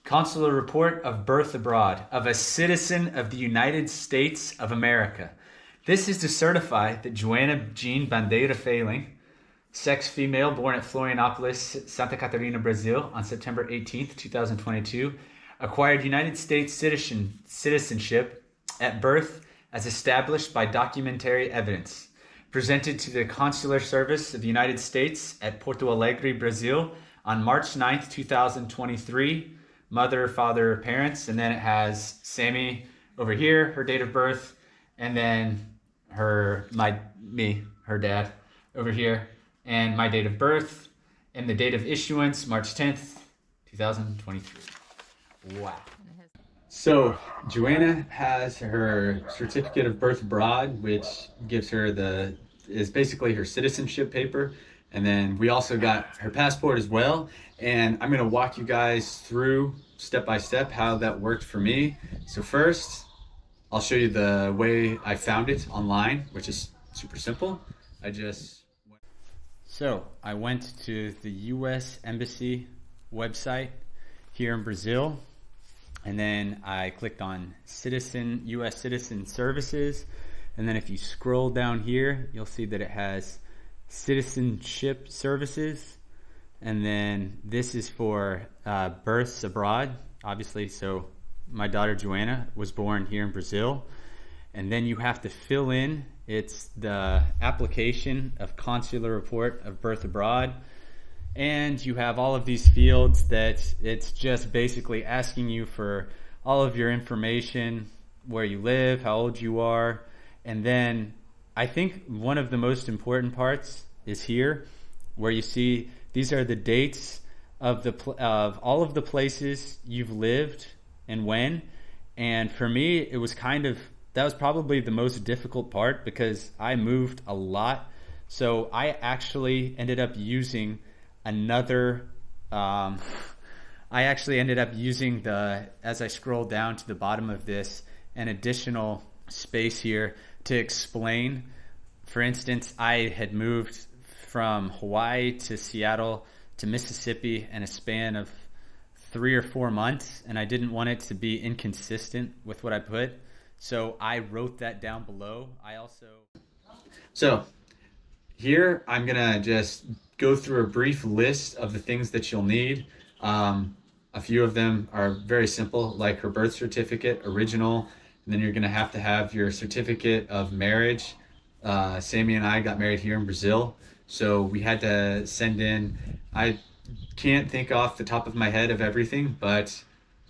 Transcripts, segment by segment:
Consular report of birth abroad of a citizen of the United States of America. This is to certify that Joanna Jean Bandeira Failing, sex female, born at Florianopolis, Santa Catarina, Brazil, on September 18th, 2022, acquired United States citizenship at birth as established by documentary evidence, presented to the Consular Service of the United States at Porto Alegre, Brazil, on March 9th, 2023, mother, father, parents, and then it has Sammy over here, her date of birth, and then her dad over here, and my date of birth, and the date of issuance, March 10th, 2023. Wow. So Joanna has her certificate of birth abroad, which gives her is basically her citizenship paper. And then we also got her passport as well. And I'm gonna walk you guys through step by step how that worked for me. So first, I'll show you the way I found it online, which is super simple. So I went to the US Embassy website here in Brazil, and then I clicked on US Citizen Services. And then if you scroll down here, you'll see that it has Citizenship Services. And then this is for births abroad, obviously. So my daughter Joanna was born here in Brazil. And then you have to fill in, it's the application of consular report of birth abroad. And you have all of these fields that it's just basically asking you for all of your information, where you live, how old you are. And then I think one of the most important parts is here, where you see these are the dates of all of the places you've lived and when. And for me, it was that was probably the most difficult part because I moved a lot. So I actually ended up using as I scroll down to the bottom of this, an additional space here to explain. For instance, I had moved from Hawaii to Seattle to Mississippi in a span of 3 or 4 months, and I didn't want it to be inconsistent with what I put. So I wrote that down below. So here I'm gonna just go through a brief list of the things that you'll need. A few of them are very simple, like her birth certificate, original, and then you're gonna have to have your certificate of marriage. Sammy and I got married here in Brazil, so we had to send in, I can't think off the top of my head of everything, but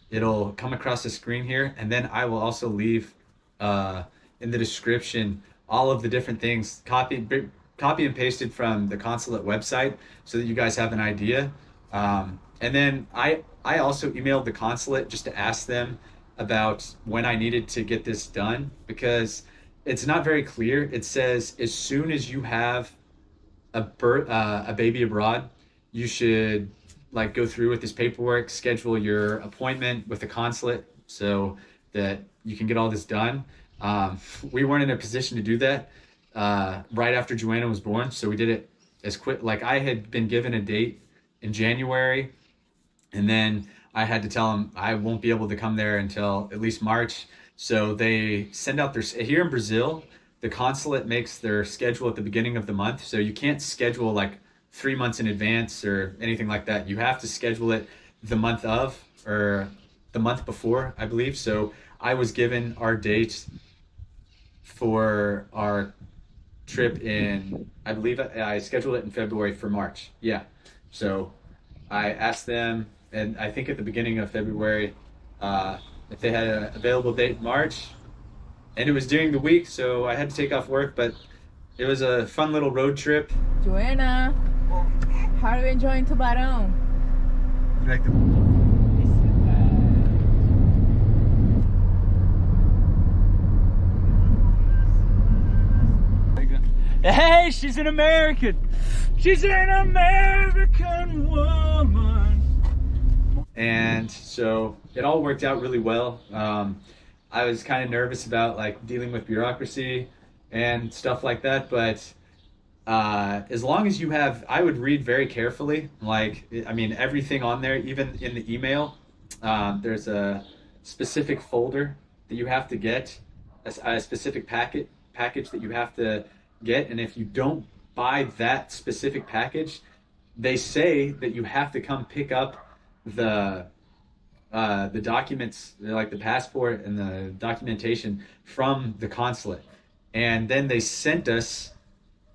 it'll come across the screen here, and then I will also leave in the description all of the different things, copy and pasted from the consulate website so that you guys have an idea. And then I also emailed the consulate just to ask them about when I needed to get this done, because it's not very clear. It says as soon as you have a baby abroad, you should go through with this paperwork, schedule your appointment with the consulate so that you can get all this done. We weren't in a position to do that right after Joanna was born, so we did it as quick. I had been given a date in January, and then I had to tell them I won't be able to come there until at least March. So they send out here in Brazil, the consulate makes their schedule at the beginning of the month. So you can't schedule 3 months in advance or anything like that. You have to schedule it the month of or the month before, I believe. So I was given our date for our trip in, I believe I scheduled it in February for March. Yeah. So I asked them, and I think at the beginning of February, if they had an available date in March, and it was during the week, so I had to take off work, but it was a fun little road trip. Joanna, how are you enjoying Tubarão? You like the... Hey, she's an American! She's an American woman! And so it all worked out really well. I was kind of nervous about dealing with bureaucracy and stuff like that, but as long as you have, I would read very carefully, everything on there, even in the email, there's a specific folder that you have to get, a specific package that you have to get, and if you don't buy that specific package, they say that you have to come pick up the documents, like the passport and the documentation, from the consulate. And then they sent us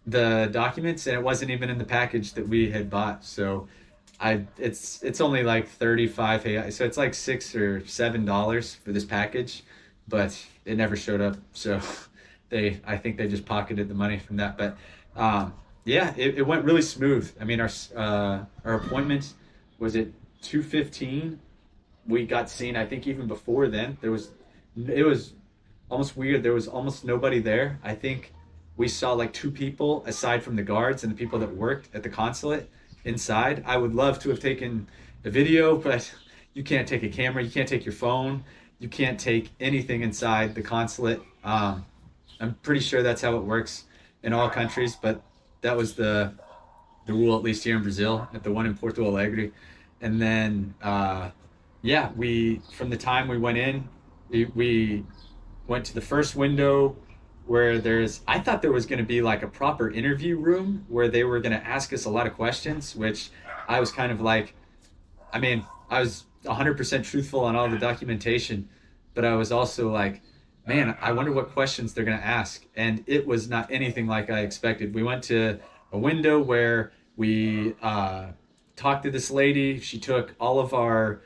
the documents, and it wasn't even in the package that we had bought. So it's only like 35 AI, so it's like $6 or $7 for this package, but it never showed up. So I think they just pocketed the money from that. But yeah, it went really smooth. I mean, our appointment was at 2:15. We got seen, I think even before then. It was almost weird. There was almost nobody there. I think we saw like 2 people aside from the guards and the people that worked at the consulate inside. I would love to have taken a video, but you can't take a camera, you can't take your phone, you can't take anything inside the consulate. I'm pretty sure that's how it works in all countries, but that was the rule, at least here in Brazil, at the one in Porto Alegre. And then yeah, from the time we went in, we went to the first window where I thought there was going to be like a proper interview room where they were going to ask us a lot of questions, which I was kind of like, I mean, I was 100% truthful on all the documentation, but I was also like, man, I wonder what questions they're going to ask. And it was not anything like I expected. We went to a window where we talked to this lady. She took all of our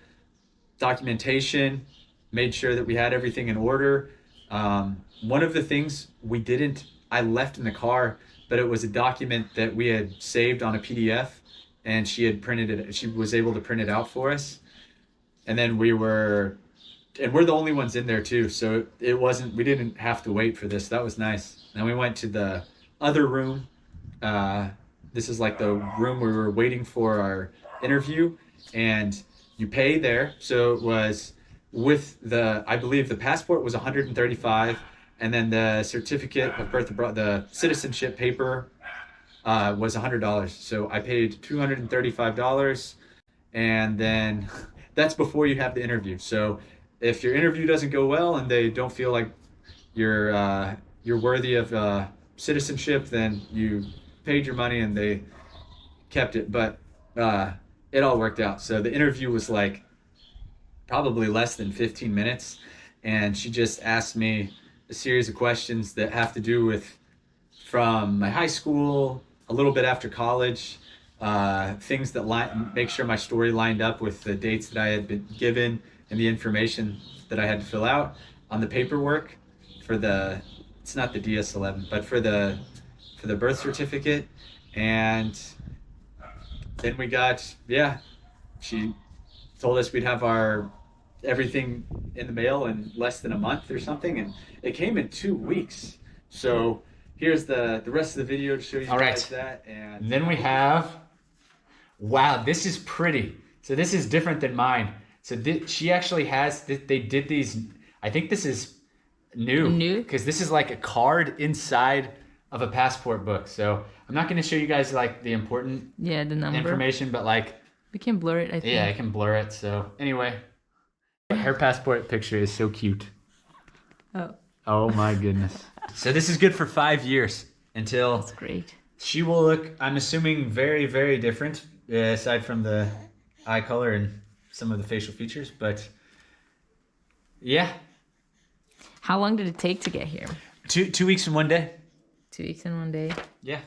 documentation, made sure that we had everything in order. One of the things I left in the car, but it was a document that we had saved on a PDF, and she was able to print it out for us. And then we're the only ones in there too, so we didn't have to wait for this. That was nice. Then we went to the other room. This is like the room where we were waiting for our interview, and you pay there. So it was I believe the passport was $135, and then the certificate of birth abroad, the citizenship paper, was $100. So I paid $235, and then that's before you have the interview. So if your interview doesn't go well and they don't feel like you're worthy of citizenship, then you paid your money and they kept it. But it all worked out. So the interview was like probably less than 15 minutes, and she just asked me a series of questions that have to do with from my high school, a little bit after college, things that make sure my story lined up with the dates that I had been given and the information that I had to fill out on the paperwork it's not the DS-11, but for the birth certificate. And then she told us we'd have everything in the mail in less than a month or something, and it came in 2 weeks. So here's the rest of the video to show you guys that. And then we have, wow, this is pretty. So this is different than mine. So she actually they did these, I think this is new, because this is like a card inside of a passport book. So I'm not going to show you guys like the important the number information, but like we can blur it, I think. Yeah, I can blur it. So anyway, her passport picture is so cute. Oh my goodness. So this is good for 5 years until That's great. She will look, I'm assuming, very, very different, aside from the eye color and some of the facial features. But yeah. How long did it take to get here? 2 weeks and 1 day. 2 weeks and 1 day. Yeah.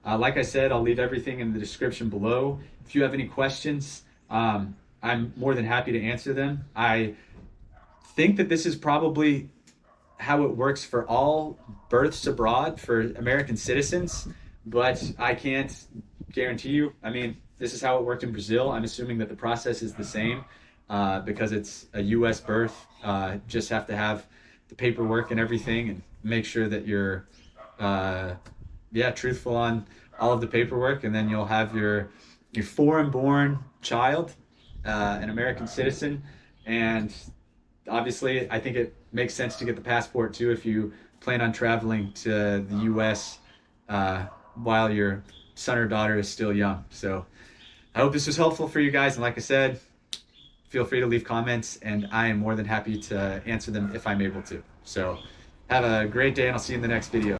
Like I said, I'll leave everything in the description below. If you have any questions, I'm more than happy to answer them. I think that this is probably how it works for all births abroad for American citizens, but I can't guarantee you. I mean, this is how it worked in Brazil. I'm assuming that the process is the same because it's a U.S. birth. Just have to have the paperwork and everything and make sure that you're truthful on all of the paperwork, and then you'll have your foreign-born child, an American citizen. And obviously, I think it makes sense to get the passport too if you plan on traveling to the U.S. While your son or daughter is still young. So I hope this was helpful for you guys. And like I said, feel free to leave comments, and I am more than happy to answer them if I'm able to. So have a great day, and I'll see you in the next video.